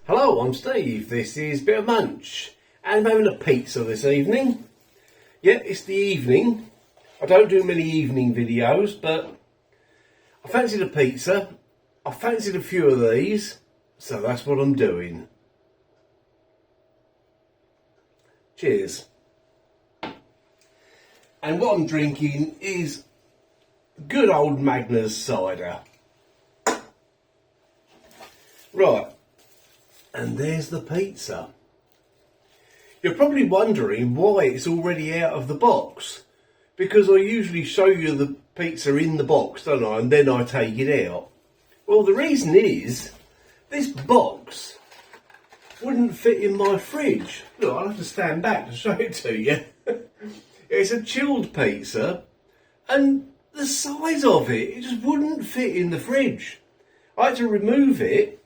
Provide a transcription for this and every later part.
Hello, I'm Steve. This is Bit of Munch, and I'm having a pizza this evening. Yeah, it's the evening. I don't do many evening videos, but I fancied a pizza. I fancied a few of these, so that's what I'm doing. Cheers. And what I'm drinking is good old Magners cider. Right. And there's the pizza. You're probably wondering why it's already out of the box. Because I usually show you the pizza in the box, don't I? And then I take it out. Well, the reason is, this box wouldn't fit in my fridge. Look, I'll have to stand back to show it to you. It's a chilled pizza. And the size of it just wouldn't fit in the fridge. I had to remove it.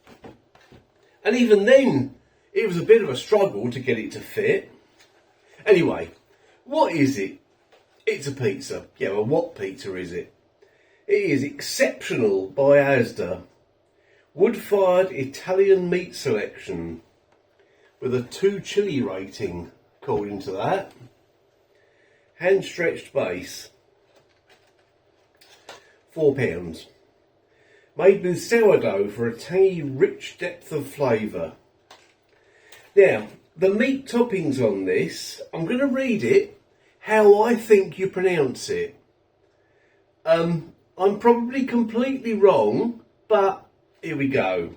And even then, it was a bit of a struggle to get it to fit. Anyway, what is it? It's a pizza. Yeah, well, what pizza is it? It is Exceptional by Asda. Wood-fired Italian meat selection. With a 2 chili rating, according to that. Hand-stretched base. £4. Made with sourdough for a tangy, rich depth of flavour. Now, the meat toppings on this, I'm going to read it how I think you pronounce it. I'm probably completely wrong, but here we go.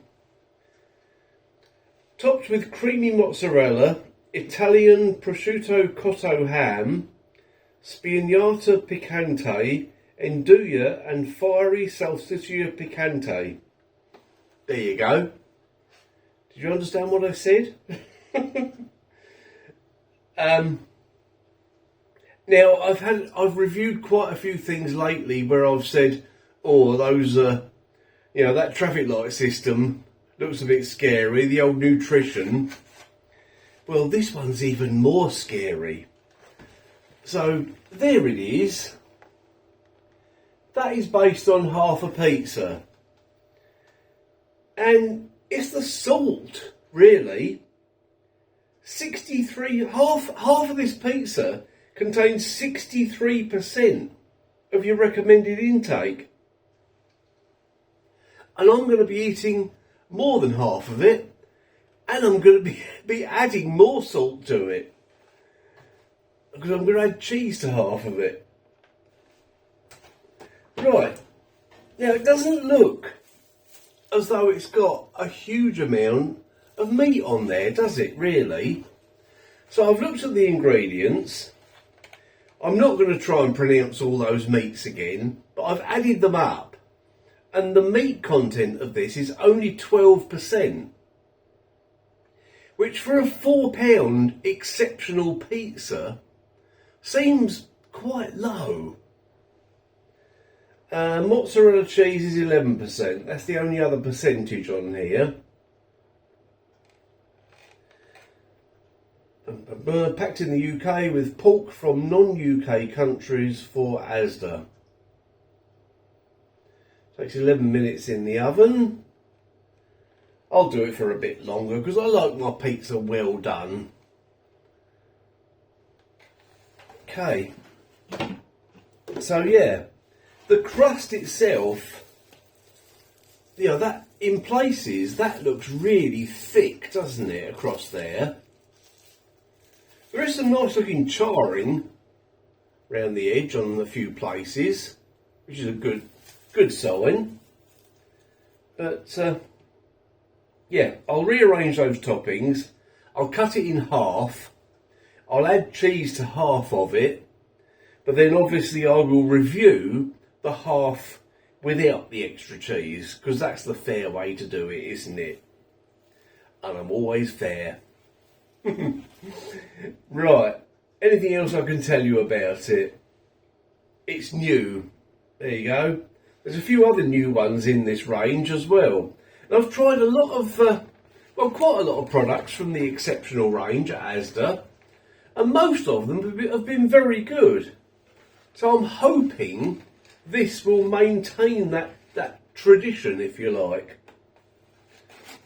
Topped with creamy mozzarella, Italian prosciutto cotto ham, spinato piccante, Nduja and fiery salsiccia picante. There you go. Did you understand what I said? Now I've reviewed quite a few things lately where I've said, oh, those that traffic light system looks a bit scary, the old nutrition. Well, this one's even more scary. So there it is. That is based on half a pizza. And it's the salt, really. Half of this pizza contains 63% of your recommended intake. And I'm going to be eating more than half of it. And I'm going to be adding more salt to it. Because I'm going to add cheese to half of it. Right, now it doesn't look as though it's got a huge amount of meat on there, does it really? So I've looked at the ingredients. I'm not going to try and pronounce all those meats again, but I've added them up. And the meat content of this is only 12%. Which for a £4 exceptional pizza seems quite low. Mozzarella cheese is 11%. That's the only other percentage on here. Packed in the UK with pork from non-UK countries for Asda. Takes 11 minutes in the oven. I'll do it for a bit longer because I like my pizza well done. Okay. So yeah. The crust itself, that in places, that looks really thick, doesn't it, across there? There is some nice looking charring around the edge on a few places, which is a good sign. But, yeah, I'll rearrange those toppings. I'll cut it in half. I'll add cheese to half of it. But then obviously I will review the half without the extra cheese, because that's the fair way to do it, isn't it? And I'm always fair. Right, anything else I can tell you about it? It's new. There you go. There's a few other new ones in this range as well. And I've tried a lot of, quite a lot of products from the Exceptional range at Asda, and most of them have been very good. So I'm hoping this will maintain that tradition, if you like.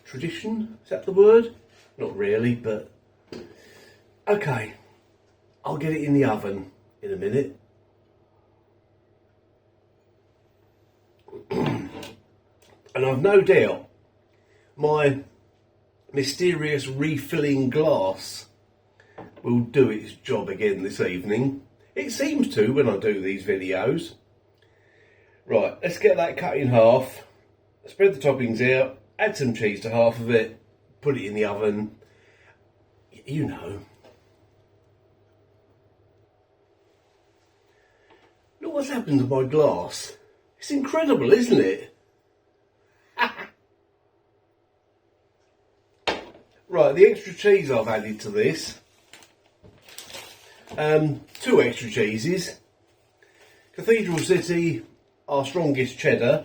tradition, is that the word? Not really, but okay. I'll get it in the oven in a minute. And I've no doubt my mysterious refilling glass will do its job again this evening. It seems to when I do these videos. Right, let's get that cut in half. Spread the toppings out. Add some cheese to half of it. Put it in the oven. You know. Look what's happened to my glass. It's incredible, isn't it? Right, the extra cheese I've added to this. 2 extra cheeses. Cathedral City, our strongest cheddar.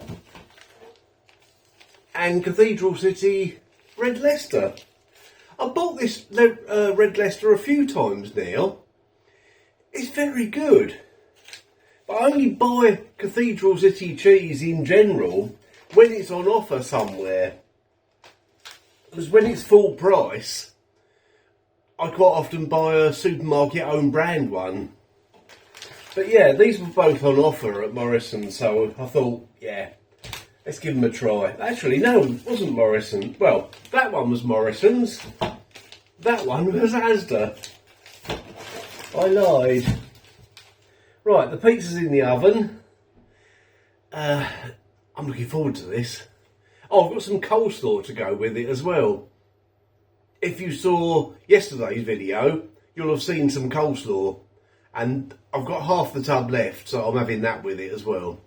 And Cathedral City Red Leicester. I've bought this Red Leicester a few times now. It's very good. But I only buy Cathedral City cheese in general when it's on offer somewhere. Because when it's full price, I quite often buy a supermarket own brand one. But yeah, these were both on offer at Morrison's, so I thought, yeah, let's give them a try. Actually, no, it wasn't Morrison's. Well, that one was Morrison's. That one was Asda. I lied. Right, the pizza's in the oven. I'm looking forward to this. Oh, I've got some coleslaw to go with it as well. If you saw yesterday's video, you'll have seen some coleslaw. And I've got half the tub left, so I'm having that with it as well.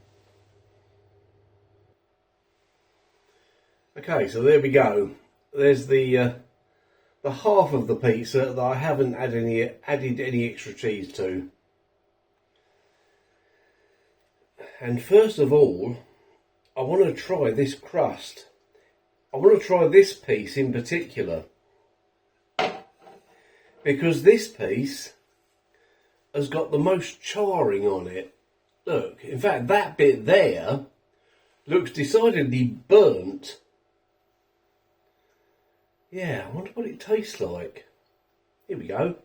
Okay, so there we go. There's the half of the pizza that I haven't added any extra cheese to. And first of all, I want to try this crust. I want to try this piece in particular. Because this piece has got the most charring on it. Look, in fact, that bit there looks decidedly burnt. Yeah, I wonder what it tastes like. Here we go.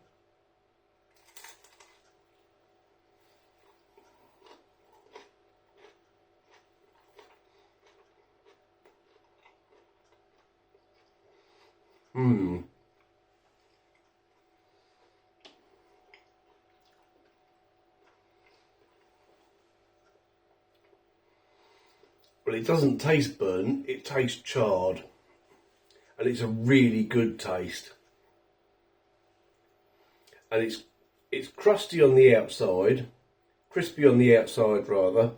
Well, it doesn't taste burnt, it tastes charred. And it's a really good taste. And it's crusty on the outside, crispy on the outside rather.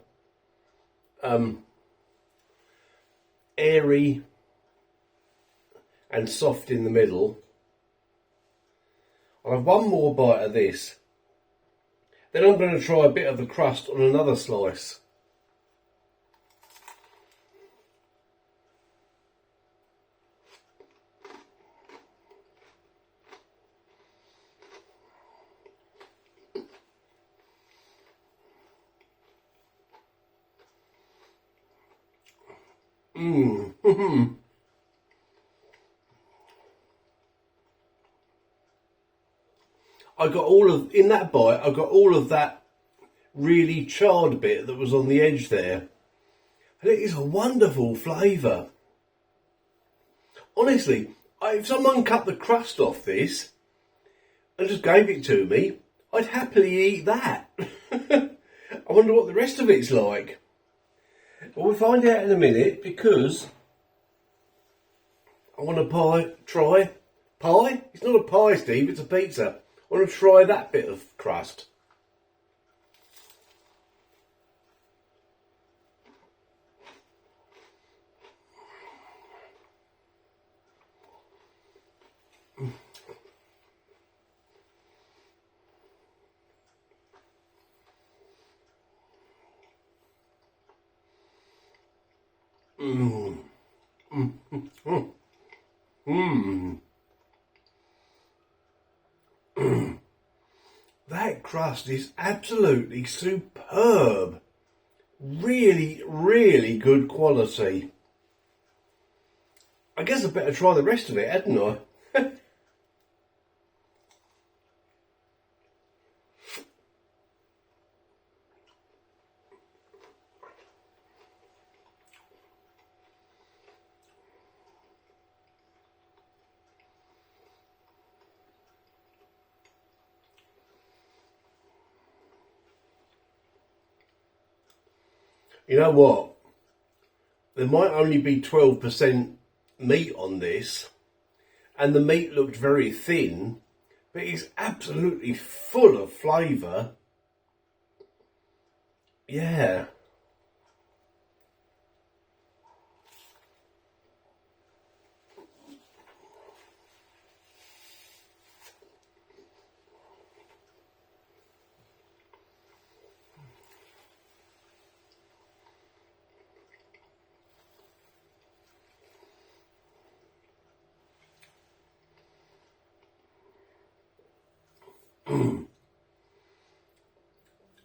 Airy and soft in the middle. I'll have one more bite of this. Then I'm going to try a bit of the crust on another slice. In that bite, I got all of that really charred bit that was on the edge there. And it is a wonderful flavour. Honestly, if someone cut the crust off this and just gave it to me, I'd happily eat that. I wonder what the rest of it's like. Well, we'll find out in a minute because I want to try pie. It's not a pie, Steve, it's a pizza. I want to try that bit of crust. That crust is absolutely superb. Really, really good quality. I guess I better try the rest of it, hadn't I? You know what? There might only be 12% meat on this, and the meat looked very thin, but it's absolutely full of flavour. Yeah.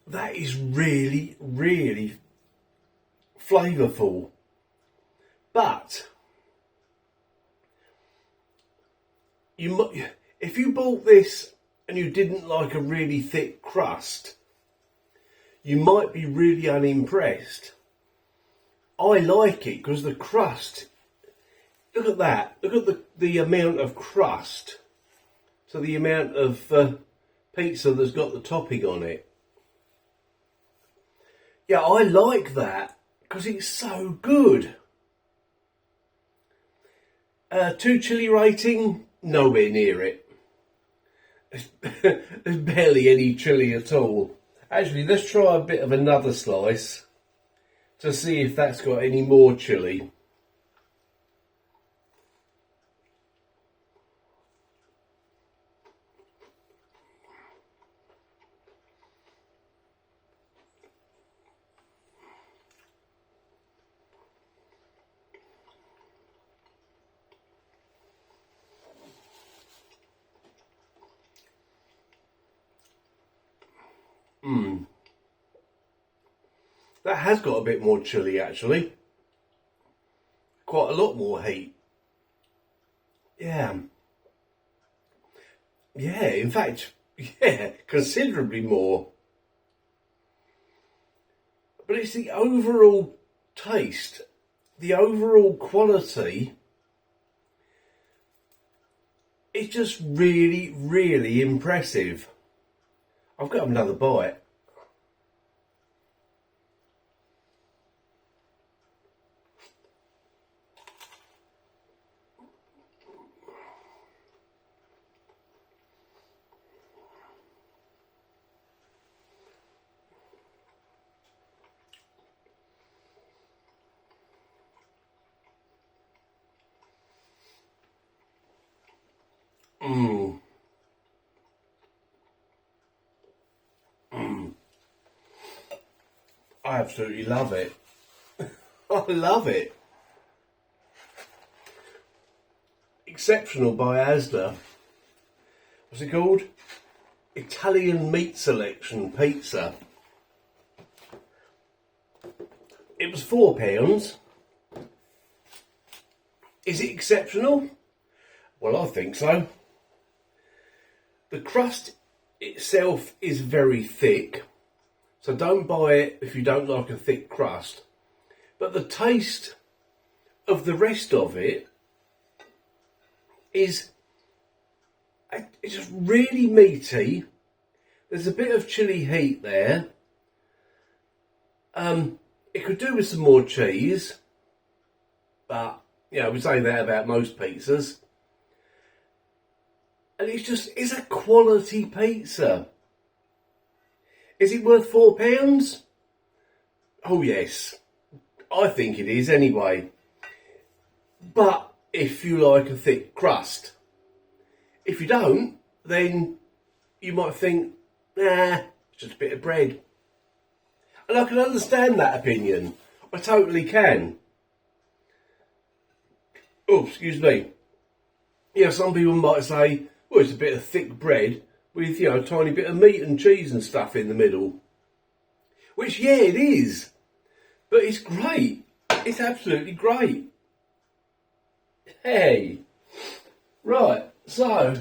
That is really, really flavourful. But if you bought this and you didn't like a really thick crust, you might be really unimpressed. I like it because the crust, look at that, look at the amount of crust to the amount of pizza that's got the topping on it. Yeah, I like that because it's so good. 2 chili rating, nowhere near it. There's barely any chili at all. Actually, let's try a bit of another slice to see if that's got any more chili. That has got a bit more chili actually. Quite a lot more heat. Yeah. Yeah, in fact, yeah, considerably more. But it's the overall taste, the overall quality. It's just really, really impressive. I've got another bite. I absolutely love it. I love it. Exceptional by Asda. What's it called? Italian meat selection pizza. It was £4. Is it exceptional? Well, I think so. The crust itself is very thick, so don't buy it if you don't like a thick crust. But the taste of the rest of it is it's just really meaty. There's a bit of chili heat there. It could do with some more cheese, but you know, we say that about most pizzas. And it's a quality pizza. Is it worth £4? Oh yes, I think it is anyway. But if you like a thick crust, if you don't, then you might think, nah, it's just a bit of bread. And I can understand that opinion. I totally can. Oh, excuse me. Yeah, some people might say, well, it's a bit of thick bread with, you know, a tiny bit of meat and cheese and stuff in the middle. Which, yeah, it is. But it's great. It's absolutely great. Hey, right, so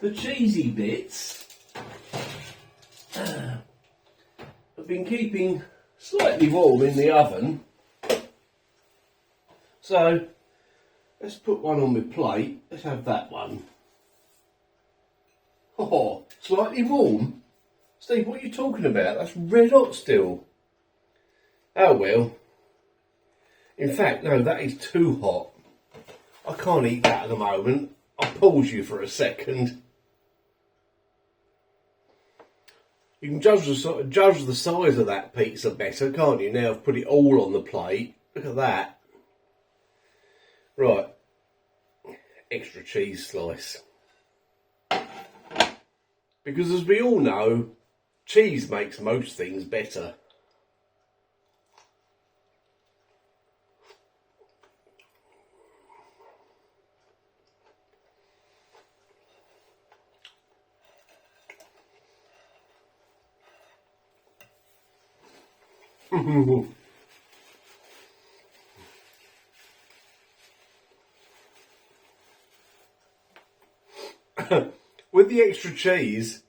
the cheesy bits have been keeping slightly warm in the oven. So let's put one on my plate. Let's have that one. Oh, slightly warm? Steve, what are you talking about? That's red hot still. Oh well. In fact, no, that is too hot. I can't eat that at the moment. I'll pause you for a second. You can judge the size of that pizza better, can't you? Now I've put it all on the plate. Look at that. Right. Extra cheese slice. Because as we all know, cheese makes most things better. With the extra cheese,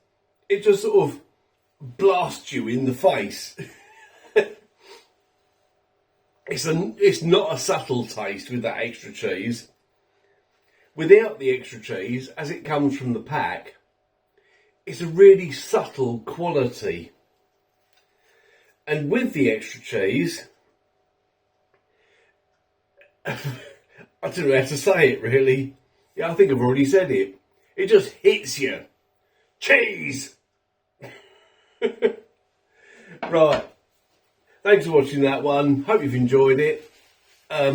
it just sort of blasts you in the face. It's not a subtle taste with that extra cheese. Without the extra cheese, as it comes from the pack, it's a really subtle quality. And with the extra cheese, I don't know how to say it really. Yeah, I think I've already said it. It just hits you. Cheese! Right. Thanks for watching that one. Hope you've enjoyed it. As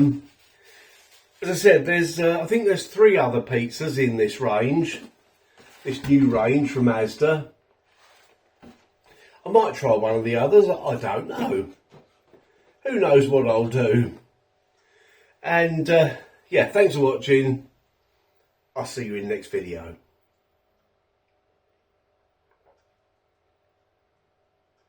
I said, I think there's 3 other pizzas in this range. This new range from Asda. I might try one of the others. I don't know. Who knows what I'll do. And yeah, thanks for watching. I'll see you in the next video.